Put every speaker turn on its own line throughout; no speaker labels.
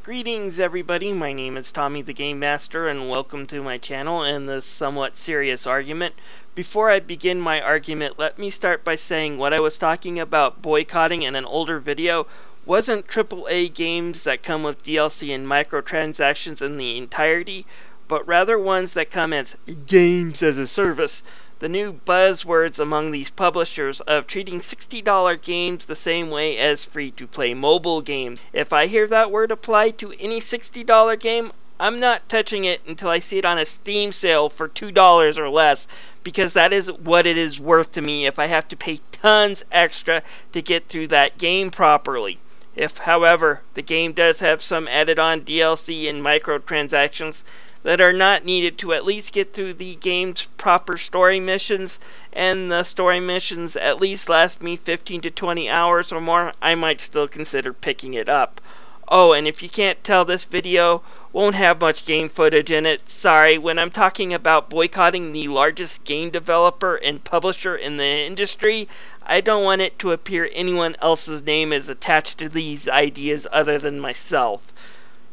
Greetings everybody, my name is Tommy the Game Master and welcome to my channel and this somewhat serious argument. Before I begin my argument, let me start by saying what I was talking about boycotting in an older video wasn't AAA games that come with DLC and microtransactions in the entirety, but rather ones that come as games as a service. The new buzzwords among these publishers of treating $60 games the same way as free-to-play mobile games. If I hear that word applied to any $60 game, I'm not touching it until I see it on a Steam sale for $2 or less, because that is what it is worth to me if I have to pay tons extra to get through that game properly. If, however, the game does have some added-on DLC and microtransactions that are not needed to at least get through the game's proper story missions, and the story missions at least last me 15 to 20 hours or more, I might still consider picking it up. Oh, and if you can't tell, this video won't have much game footage in it. Sorry, when I'm talking about boycotting the largest game developer and publisher in the industry, I don't want it to appear anyone else's name is attached to these ideas other than myself.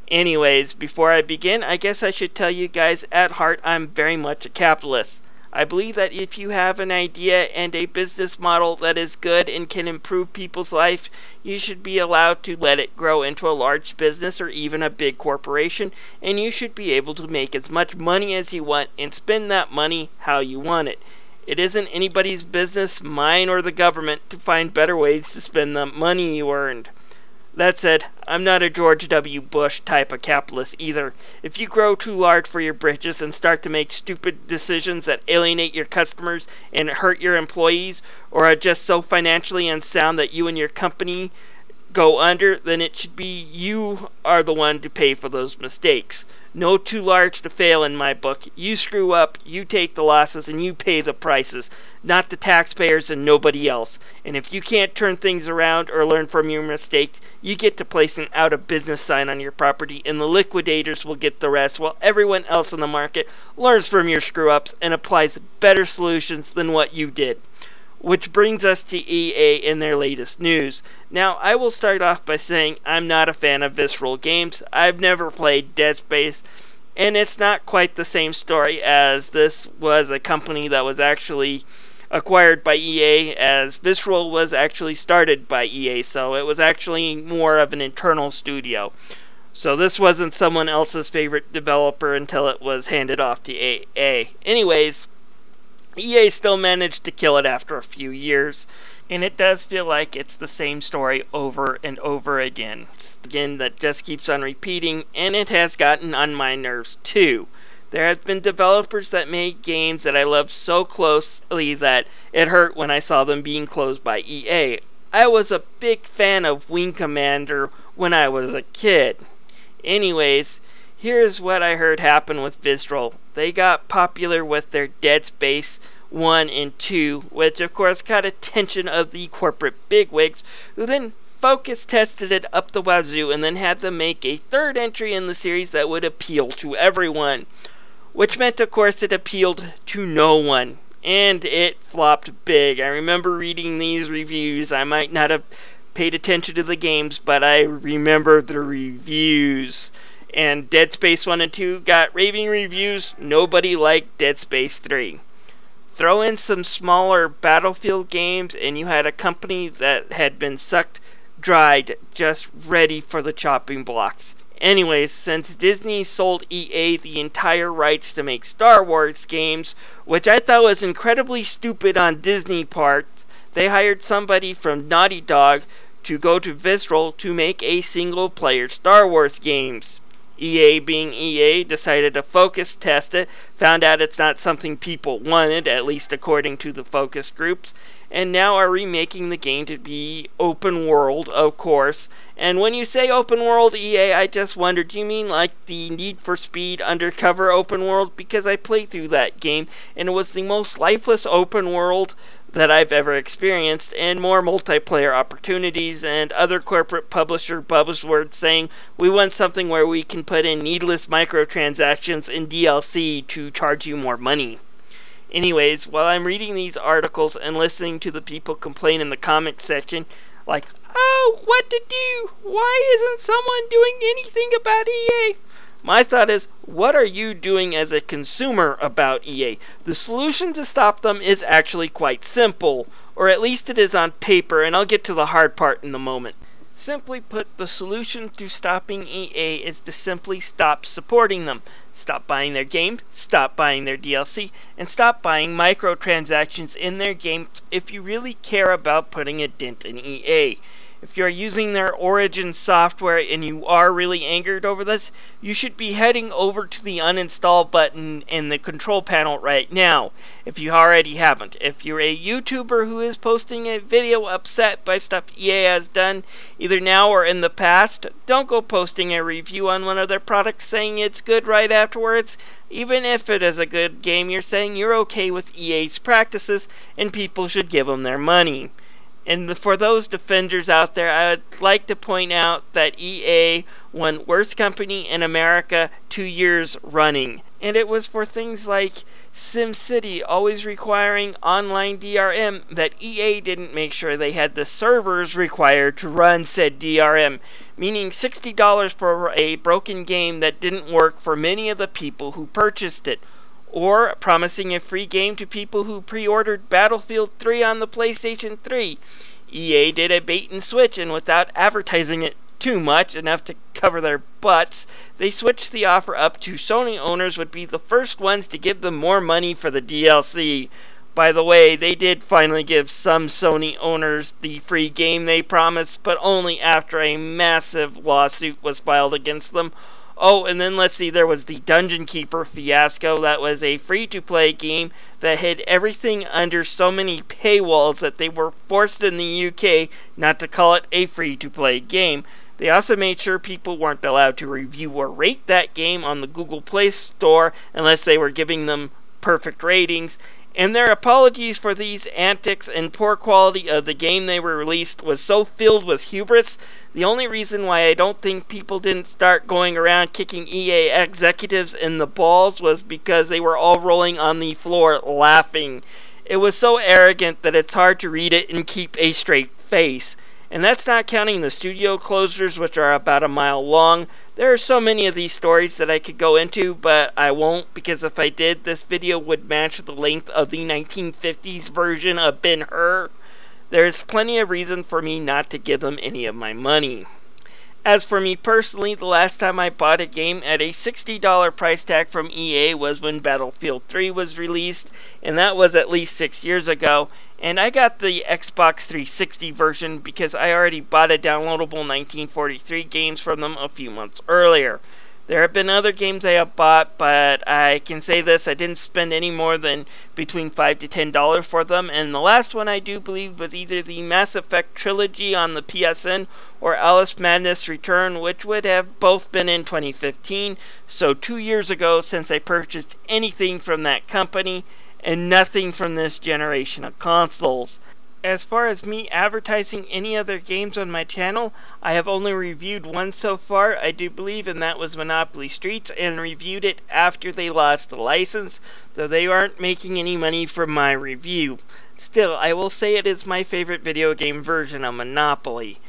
Anyways, before I begin, I guess I should tell you guys, at heart, I'm very much a capitalist. I believe that if you have an idea and a business model that is good and can improve people's life, you should be allowed to let it grow into a large business or even a big corporation, and you should be able to make as much money as you want and spend that money how you want it. It isn't anybody's business, mine or the government, to find better ways to spend the money you earned. That said, I'm not a George W. Bush type of capitalist either. If you grow too large for your britches and start to make stupid decisions that alienate your customers and hurt your employees, or are just so financially unsound that you and your company go under, then it should be you are the one to pay for those mistakes. No too large to fail in my book. You screw up, you take the losses, and you pay the prices, not the taxpayers and nobody else. And if you can't turn things around or learn from your mistakes, you get to place an out of business sign on your property, and the liquidators will get the rest, while everyone else in the market learns from your screw ups and applies better solutions than what you did. Which brings us to EA and their latest news. Now, I will start off by saying I'm not a fan of Visceral games. I've never played Dead Space, and it's not quite the same story, as this was a company that was actually acquired by EA, as Visceral was actually started by EA, so it was actually more of an internal studio. So this wasn't someone else's favorite developer until it was handed off to EA. Anyways, EA still managed to kill it after a few years, and it does feel like it's the same story over and over again. Again, that just keeps on repeating, and it has gotten on my nerves too. There have been developers that made games that I loved so closely that it hurt when I saw them being closed by EA. I was a big fan of Wing Commander when I was a kid. Anyways, here's what I heard happen with Visceral. They got popular with their Dead Space 1 and 2, which of course got attention of the corporate bigwigs, who then focus tested it up the wazoo and then had them make a third entry in the series that would appeal to everyone. Which meant, of course, it appealed to no one. And it flopped big. I remember reading these reviews. I might not have paid attention to the games, but I remember the reviews. And Dead Space 1 and 2 got raving reviews. Nobody liked Dead Space 3. Throw in some smaller Battlefield games and you had a company that had been sucked dried, just ready for the chopping blocks. Anyways, since Disney sold EA the entire rights to make Star Wars games, which I thought was incredibly stupid on Disney's part, they hired somebody from Naughty Dog to go to Visceral to make a single-player Star Wars games. EA, being EA, decided to focus test it, found out it's not something people wanted, at least according to the focus groups, and now are remaking the game to be open world, of course. And when you say open world, EA, I just wondered, do you mean like the Need for Speed Undercover open world? Because I played through that game, and it was the most lifeless open world that I've ever experienced, and more multiplayer opportunities, and other corporate publisher buzzwords saying we want something where we can put in needless microtransactions in DLC to charge you more money. Anyways, while I'm reading these articles and listening to the people complain in the comment section, like, Oh, what to do? Why isn't someone doing anything about EA? My thought is, what are you doing as a consumer about EA? The solution to stop them is actually quite simple, or at least it is on paper, and I'll get to the hard part in a moment. Simply put, the solution to stopping EA is to simply stop supporting them. Stop buying their games, stop buying their DLC, and stop buying microtransactions in their games if you really care about putting a dent in EA. If you're using their Origin software and you are really angered over this, you should be heading over to the uninstall button in the control panel right now, if you already haven't. If you're a YouTuber who is posting a video upset by stuff EA has done, either now or in the past, don't go posting a review on one of their products saying it's good right afterwards. Even if it is a good game, you're saying you're okay with EA's practices and people should give them their money. And for those defenders out there, I would like to point out that EA won Worst Company in America 2 years running. And it was for things like SimCity always requiring online DRM that EA didn't make sure they had the servers required to run said DRM, meaning $60 for a broken game that didn't work for many of the people who purchased it. Or promising a free game to people who pre-ordered Battlefield 3 on the PlayStation 3. EA did a bait and switch, and without advertising it too much, enough to cover their butts, they switched the offer up to Sony owners would be the first ones to give them more money for the DLC. By the way, they did finally give some Sony owners the free game they promised, but only after a massive lawsuit was filed against them. Oh, and then let's see, there was the Dungeon Keeper fiasco. That was a free-to-play game that hid everything under so many paywalls that they were forced in the UK not to call it a free-to-play game. They also made sure people weren't allowed to review or rate that game on the Google Play Store unless they were giving them perfect ratings. And their apologies for these antics and poor quality of the game they were released was so filled with hubris. The only reason why I don't think people didn't start going around kicking EA executives in the balls was because they were all rolling on the floor laughing. It was so arrogant that it's hard to read it and keep a straight face. And that's not counting the studio closures, which are about a mile long. There are so many of these stories that I could go into, but I won't, because if I did, this video would match the length of the 1950s version of Ben-Hur. There's plenty of reason for me not to give them any of my money. As for me personally, the last time I bought a game at a $60 price tag from EA was when Battlefield 3 was released, and that was at least 6 years ago. And I got the Xbox 360 version because I already bought a downloadable 1943 games from them a few months earlier. There have been other games I have bought, but I can say this, I didn't spend any more than between $5 to $10 for them, and the last one I do believe was either the Mass Effect Trilogy on the PSN or Alice Madness Return, which would have both been in 2015, so 2 years ago since I purchased anything from that company, and nothing from this generation of consoles. As far as me advertising any other games on my channel, I have only reviewed one so far, I do believe, and that was Monopoly Streets, and reviewed it after they lost the license, though they aren't making any money from my review. Still, I will say it is my favorite video game version of Monopoly.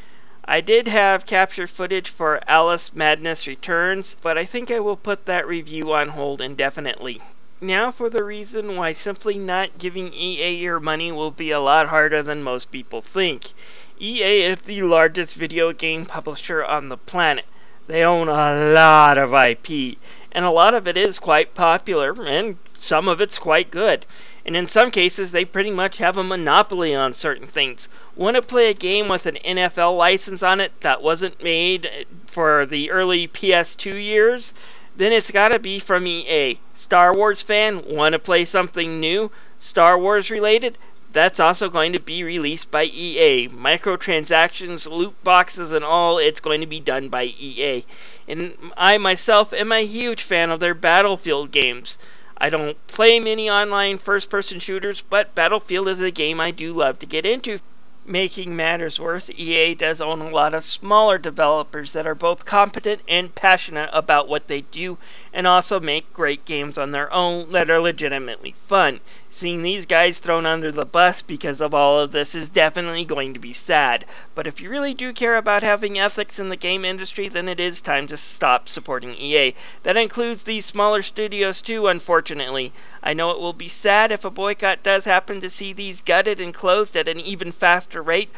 I did have capture footage for Alice Madness Returns, but I think I will put that review on hold indefinitely. Now for the reason why simply not giving EA your money will be a lot harder than most people think. EA is the largest video game publisher on the planet. They own a lot of IP, and a lot of it is quite popular, and some of it's quite good. And in some cases, they pretty much have a monopoly on certain things. Want to play a game with an NFL license on it that wasn't made for the early PS2 years? Then it's gotta be from EA. Star Wars fan, want to play something new, Star Wars related? That's also going to be released by EA. Microtransactions, loot boxes, and all, it's going to be done by EA. And I myself am a huge fan of their Battlefield games. I don't play many online first-person shooters, but Battlefield is a game I do love to get into. Making matters worse, EA does own a lot of smaller developers that are both competent and passionate about what they do, and also make great games on their own that are legitimately fun. Seeing these guys thrown under the bus because of all of this is definitely going to be sad, but if you really do care about having ethics in the game industry, then it is time to stop supporting EA. That includes these smaller studios too, unfortunately. I know it will be sad if a boycott does happen to see these gutted and closed at an even faster rate,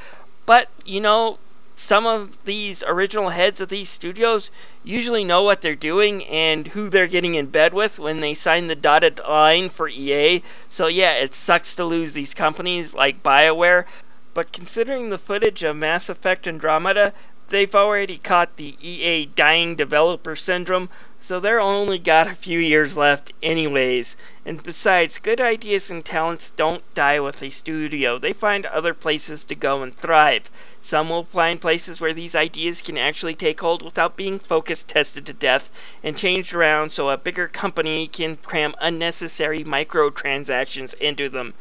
but some of these original heads of these studios usually know what they're doing and who they're getting in bed with when they sign the dotted line for EA. So yeah, it sucks to lose these companies like BioWare, but considering the footage of Mass Effect Andromeda, they've already caught the EA dying developer syndrome, so they're only got a few years left anyways. And besides, good ideas and talents don't die with a studio. They find other places to go and thrive. Some will find places where these ideas can actually take hold without being focus tested to death and changed around so a bigger company can cram unnecessary microtransactions into them.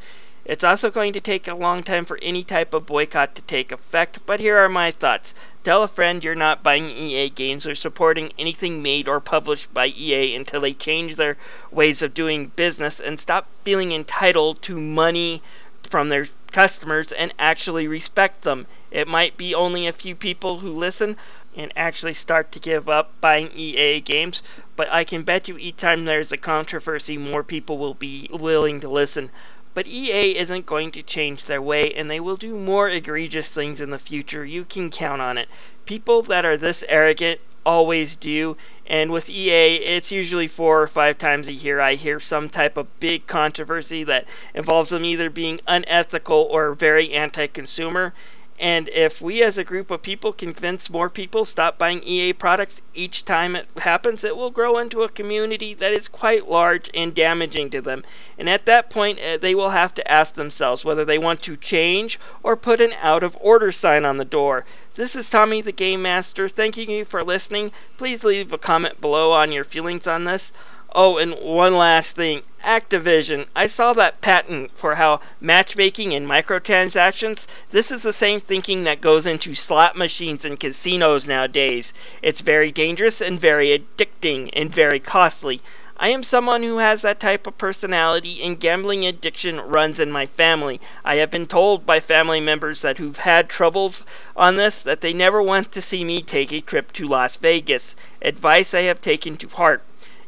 It's also going to take a long time for any type of boycott to take effect, but here are my thoughts. Tell a friend you're not buying EA games or supporting anything made or published by EA until they change their ways of doing business and stop feeling entitled to money from their customers and actually respect them. It might be only a few people who listen and actually start to give up buying EA games, but I can bet you each time there's a controversy, more people will be willing to listen. But EA isn't going to change their way, and they will do more egregious things in the future. You can count on it. People that are this arrogant always do, and with EA, it's usually 4 or 5 times a year I hear some type of big controversy that involves them either being unethical or very anti-consumer. And if we as a group of people convince more people stop buying EA products each time it happens, it will grow into a community that is quite large and damaging to them. And at that point, they will have to ask themselves whether they want to change or put an out of order sign on the door. This is Tommy the Game Master, thanking you for listening. Please leave a comment below on your feelings on this. Oh, and one last thing. Activision. I saw that patent for how matchmaking and microtransactions, this is the same thinking that goes into slot machines and casinos nowadays. It's very dangerous and very addicting and very costly. I am someone who has that type of personality, and gambling addiction runs in my family. I have been told by family members that who've had troubles on this that they never want to see me take a trip to Las Vegas. Advice I have taken to heart.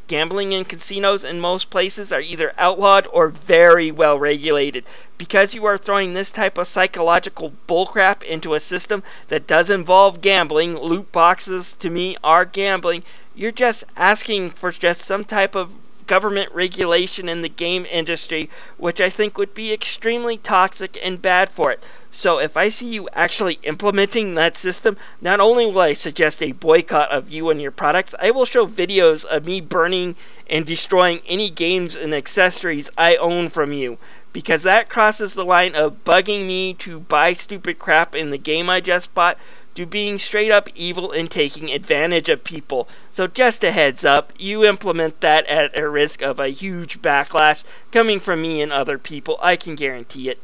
Gambling in casinos in most places are either outlawed or very well regulated. Because you are throwing this type of psychological bullcrap into a system that does involve gambling, loot boxes to me are gambling, you're just asking for just some type of government regulation in the game industry, which I think would be extremely toxic and bad for it. So if I see you actually implementing that system, not only will I suggest a boycott of you and your products, I will show videos of me burning and destroying any games and accessories I own from you. Because that crosses the line of bugging me to buy stupid crap in the game I just bought to being straight up evil and taking advantage of people. So just a heads up, you implement that at a risk of a huge backlash coming from me and other people, I can guarantee it.